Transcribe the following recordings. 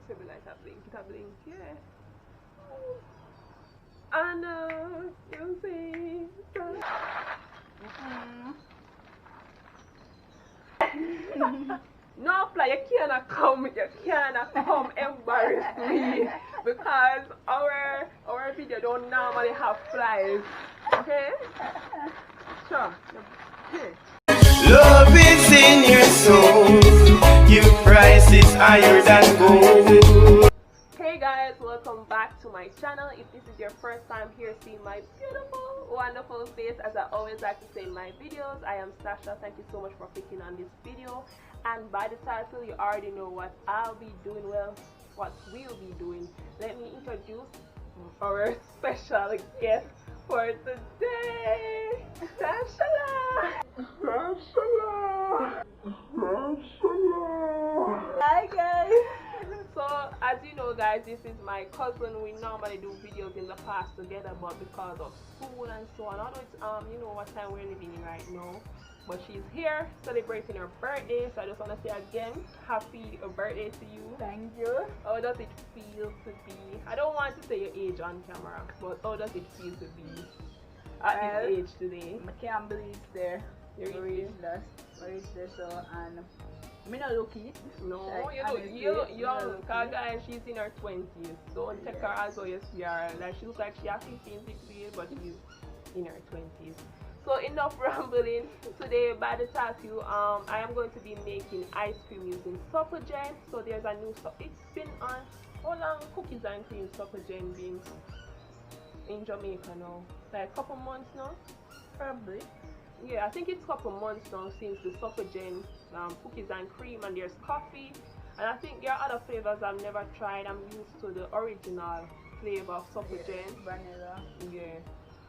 Maybe like a blink, yeah. I know you see. No, fly, you cannot come embarrass me because our video don't normally have flies. Okay? Sure. Love is in your soul. Your price is higher than gold. Hey guys, welcome back to my channel. If this is your first time here seeing my beautiful, wonderful face, as I always like to say in my videos, I am Sasha. Thank you so much for clicking on this video. And by the title, you already know what I'll be doing, well, what we'll be doing. Let me introduce our special guest for today, Sasha. Hi guys. So as you know guys, this is my cousin. We normally do videos in the past together, but because of school and so on, although it's you know what time we're living in right now, but she's here celebrating her birthday. So I just want to say again, happy birthday to you. Thank you. How does it feel to be, I don't want to say your age on camera, but how does it feel to be at this age today? I can't believe it's there. You're reached there, so, and I'm not lucky. No, like, you look young, guys. She's in her 20s. Don't take her as how you see her. Like, she looks like she has 15, 16, but she's in her 20s. So enough rambling. Today, by the title, I am going to be making ice cream using Supligen. So there's a new stuff. It's been on how long cookies and cream Supligen been in Jamaica now? Like a couple months now, Probably. Yeah, I think it's a couple months now since the Supligen cookies and cream, and there's coffee, and I think there are other flavors I've never tried. I'm used to the original flavor of Supligen, Vanilla. yeah,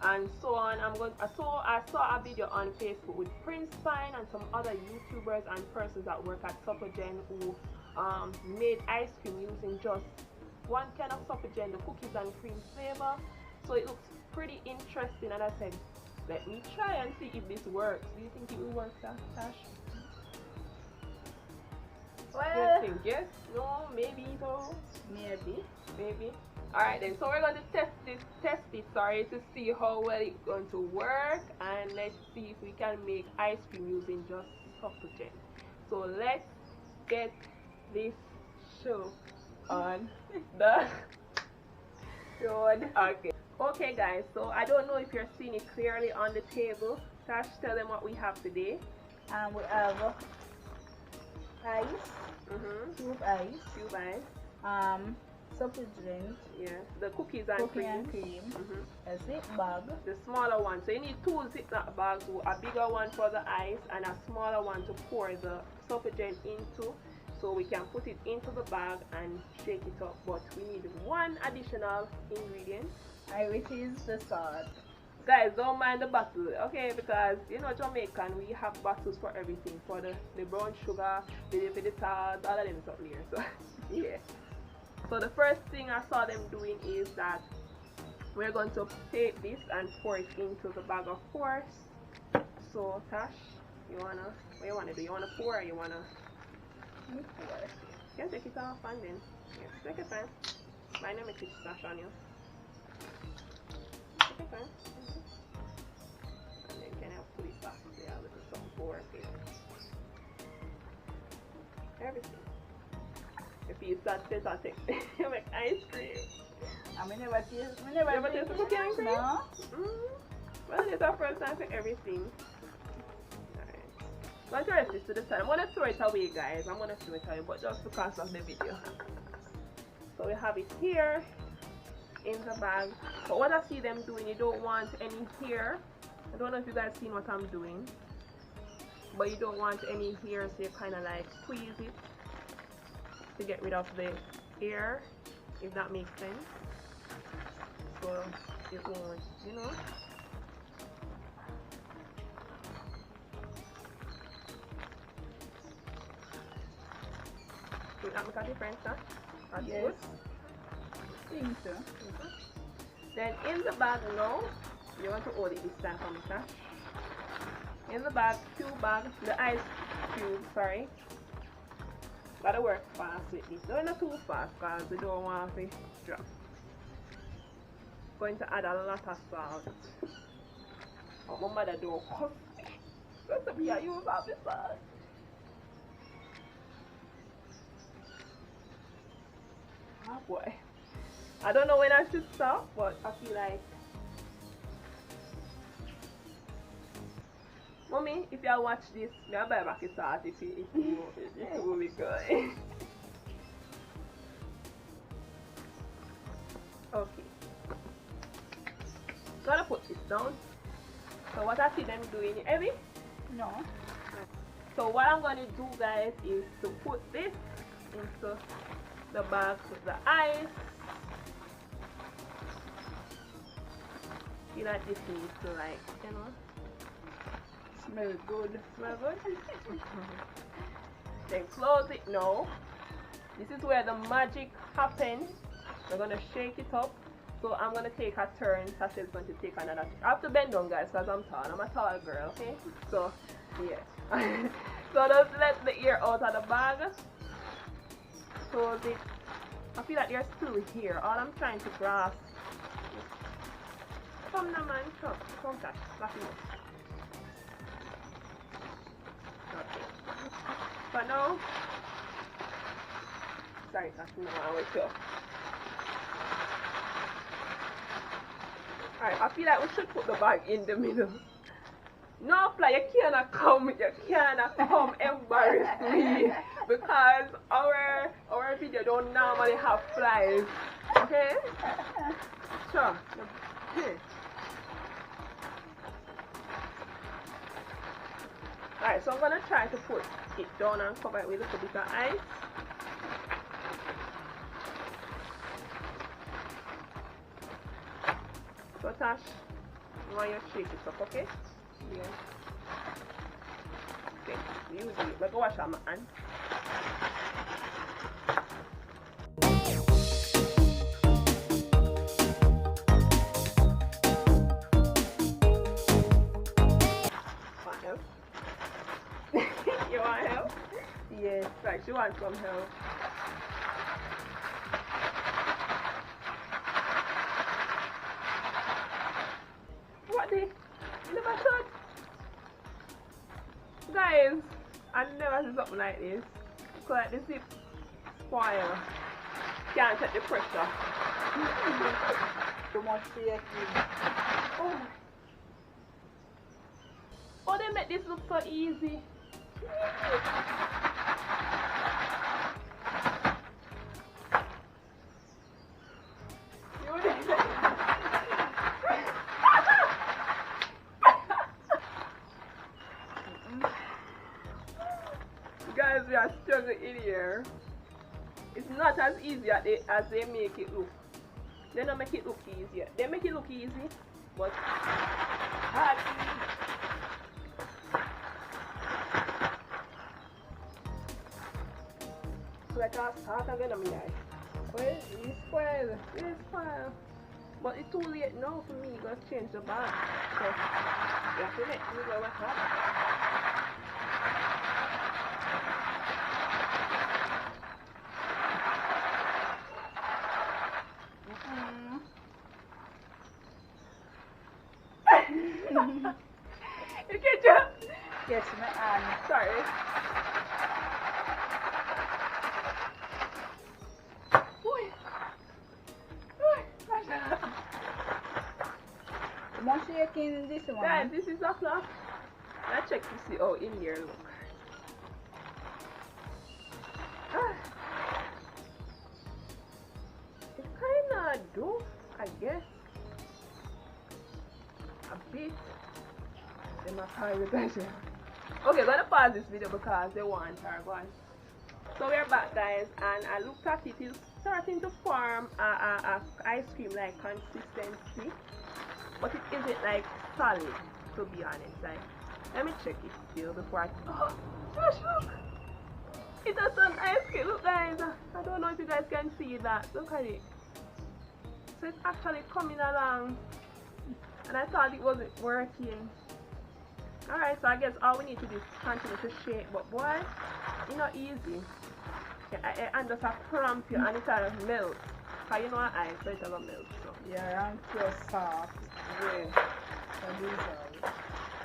and so on. I saw a video on Facebook with Prince Pine and some other YouTubers and persons that work at Supligen who made ice cream using just one kind of Supligen, the cookies and cream flavor. So it looks pretty interesting, and I said, let me try and see if this works. Do you think it will work, Tash? Well, Think yes? No? Maybe though? maybe. Maybe. Alright then, so we're going to test it, to see how well it's going to work, and let's see if we can make ice cream using just Supligen. So let's get this show on the road. Okay guys, so I don't know if you're seeing it clearly on the table. Tash, tell them what we have today. We have ice. Cube ice. Supligen. Yeah, the cookies and cream. A zip bag. The smaller one. So you need two ziploc bags, a bigger one for the ice and a smaller one to pour the Supligen into. So we can put it into the bag and shake it up. But we need one additional ingredient, which is the salt. Guys, don't mind the bottle, okay? Because you know Jamaican, we have bottles for everything, for the brown sugar, the salt, all of them stuff here. So yeah. So the first thing I saw them doing is that we're going to take this and pour it into the bag, of course. So Tash, what you wanna do? You wanna pour or you wanna Pour? You can take it off and then take it fine. My name is Tash on you. Take it fine. And then can I put it back there with some pour here. Everything. If you start to you make ice cream. I never taste the cookie and cream? No. Well, it's our first time for everything. I'm going to rest this to the side. I'm going to throw it away, guys. I'm going to throw it away, but just because of the video. So we have it here in the bag. But what I see them doing, you don't want any here. I don't know if you guys seen what I'm doing. But you don't want any here, so you kind of like squeeze it to get rid of the air, if that makes sense. So it won't, you know. Will that make a difference, huh? That's yes. Good. I think so. Then in the bag now, you want to hold it this time for me, huh? In the bag, the ice cube, sorry. Gotta work fast with this. No, not too fast because we don't want to drop. Going to add a lot of salt. Oh, my mother don't cook. What's up here? You about the salt? Oh boy. I don't know when I should stop, but I feel like. Mommy, if you watch this, I'll buy back a salt if it will be good. Okay. Gonna put this down. So what I see them doing, heavy? No. So what I'm gonna do, guys, is to put this into the bag with the ice. Feel like this needs to, like, you know, Smell good. smell good. Then close it. No. This is where the magic happens. We're gonna shake it up. So I'm gonna take a turn. Sasha's going to take another turn. I have to bend down, guys, because I'm tall. I'm a tall girl, okay? So yeah. So just let the air out of the bag. Close it. I feel like they're still here. All I'm trying to grasp. Come now, man. Come, Tash. Slap it up. Okay. But now, sorry, Tash. No, I wait till. Alright, I feel like we should put the bag in the middle. No, fly, you cannot come embarrass me because our video don't normally have flies. Okay? Sure. Okay. Alright, so I'm gonna try to put it down and cover it with a little bit of ice. So Tash, you want your shake it up, okay? Yeah. Okay, you do it. Let's go wash my hand. Want help? You want help? Yes, right, she wants some help. Guys, I never see something like this. So like the zip spoil. Can't take the pressure. Too much shaking. Oh. Oh, they make this look so easy. Guys, we are struggling in here. It's not as easy as they make it look. They don't make it look easier. They make it look easy, but hard. So I can't start again on my eye. Well, it's spoiled. It's spoiled. But it's too late now for me. Gotta change the bag. So you have to let me go with that. You can jump. Yes, my hand. Sorry. Too much shaking in this one. Guys, this is a clock. Let's check to see how in here look. It kinda do, I guess. A bit. They must hide the pressure. Okay, gonna pause this video because they want her going. So we're back, guys, and I looked at it. It's starting to form a ice cream like consistency, but it isn't like solid, to be honest. Like, let me check it still before I. Oh, gosh, look! It does an ice cream. Look, guys. I don't know if you guys can see that. Look at it. So it's actually coming along, and I thought it wasn't working. Alright, so I guess all we need to do is continue to shake, but boy, it's not easy. and just a cramp you and it's a melt. Cause you know what ice, so it's a melt. So. Yeah, and so soft. Yeah.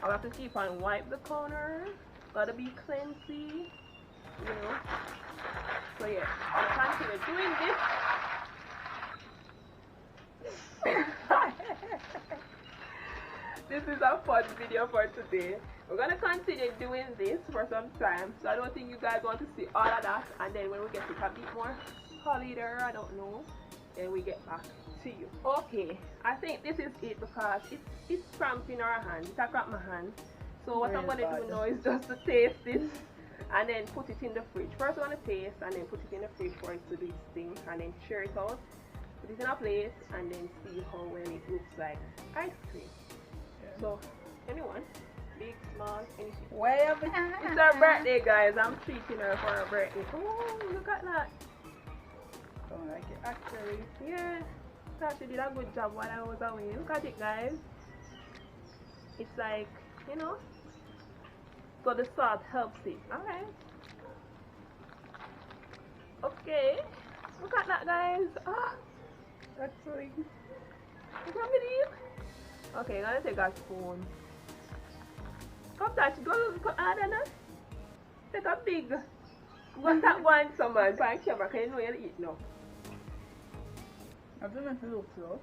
I'll have to keep on wipe the corner. Gotta be cleansy. You know. So yeah, I'll continue doing this. This is a fun video for today. We're gonna continue doing this for some time. So I don't think you guys want to see all of that. And then when we get it a bit more solider, I don't know, then we get back to you. Okay, I think this is it because it's cramped in our hand. It's a cramp my hand. So what I'm gonna do now is just to taste this and then put it in the fridge. First I'm gonna taste and then put it in the fridge for it to do its thing and then share it out. Put it in a plate and then see how well it looks like ice cream. Yeah. So anyone, big, small, anything. Well, it's her birthday, guys. I'm treating her for her birthday. Oh, look at that. Don't like it actually. Yeah, thought she did a good job while I was away. Look at it, guys. It's like, you know, so the salt helps it. Alright. Okay. Look at that, guys. Ah, That's like. you can believe? Okay, I'm gonna take a spoon. Come touch, go add on that. Take a big. What's that one, someone? By camera, can you know you'll eat now? I don't know if it looks so.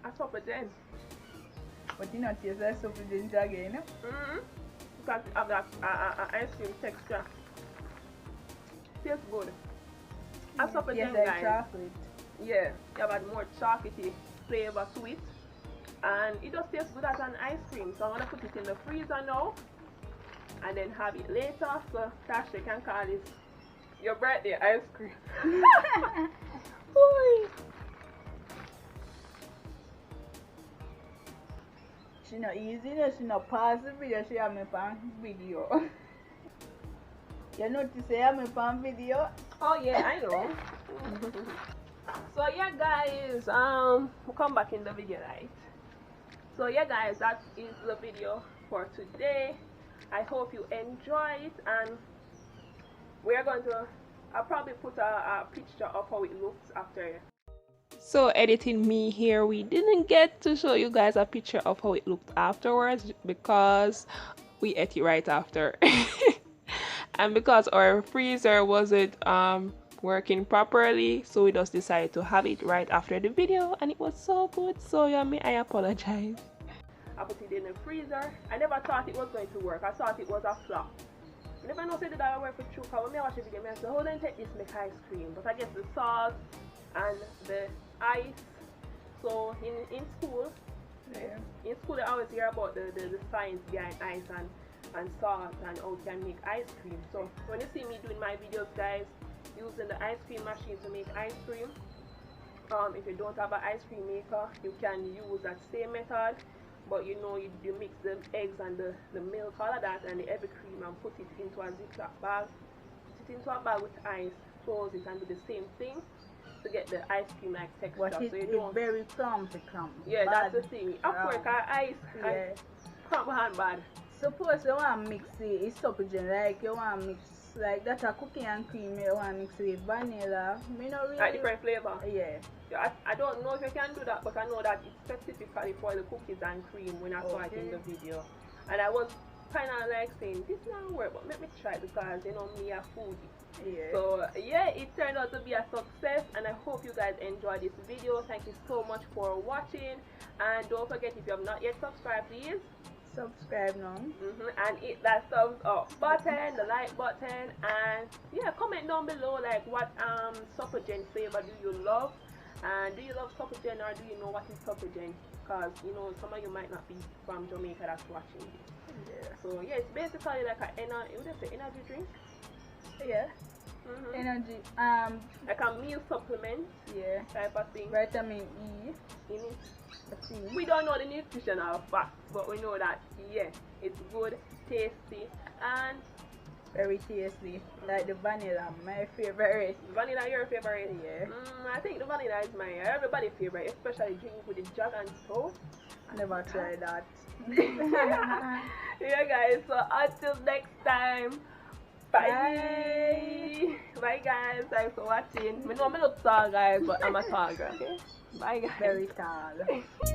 A Supligen. But you know, taste like Supligen again. Because it have that ice cream texture. Tastes good. A Supligen, like guys. chocolate. Yeah, you have a more chocolatey flavor to it. And it just tastes good as an ice cream. So I'm going to put it in the freezer now. And then have it later. So Tasha can call this your birthday ice cream. She not easy, no, she not pause the video, she have me on video. You notice I have me on video? Oh yeah, I know. So yeah guys, we'll come back in the video, right? So yeah guys, that is the video for today. I hope you enjoy it, and we're going to, I'll probably put a picture of how it looks after. So editing me here, we didn't get to show you guys a picture of how it looked afterwards because we ate it right after. And because our freezer wasn't working properly, so we just decided to have it right after the video, and it was so good, so yummy. I apologize. I put it in the freezer. I never thought it was going to work. I thought it was a flop. I never know that I work for true, because when I watch the video, I said, how do I take this make ice cream? But I guess the salt and the ice. So in school, I always hear about the science behind ice and salt and how you can make ice cream. So when you see me doing my videos, guys, using the ice cream machine to make ice cream, if you don't have an ice cream maker, you can use that same method, but you know, you mix the eggs and the milk, all of that, and the heavy cream, and put it into a Ziploc bag, put it into a bag with ice, close it, and do the same thing to get the ice cream like texture. But so you it's don't very crumpy. Yeah, that's the thing. Of course, ice and crump hand bad. Suppose you want to mix it's Supligen, like you want to mix like that a cookie and cream, you want to mix with vanilla. Me not really. Like different flavor. Yeah. I don't know if you can do that, but I know that it's specifically for the cookies and cream when I saw it in the video. And I was kind of like saying, this not work, but let me try it because you know me a foodie. Yeah. So yeah, it turned out to be a success, and I hope you guys enjoyed this video. Thank you so much for watching, and don't forget, if you have not yet subscribed, please subscribe now. And hit that thumbs up button, the like button, and yeah, comment down below like what Supligen flavor do you love, and do you love Supligen, or do you know what is Supligen? Because you know, some of you might not be from Jamaica that's watching this. Yeah. So yeah, it's basically like an energy drink. Yeah. Energy. Like a meal supplement. Yeah. Type of thing. Vitamin E in it. We don't know the nutritional facts, but we know that yeah, it's good, tasty, and very tasty. Like the vanilla, my favorite. Vanilla, your favorite? Yeah. I think the vanilla is my everybody's favorite, especially drinking with the jug and so. I never tried that. Yeah guys, so until next time, bye. Bye guys, thanks for watching. I know I'm not tall guys, but I'm a tall girl, okay? Bye guys. Very tall.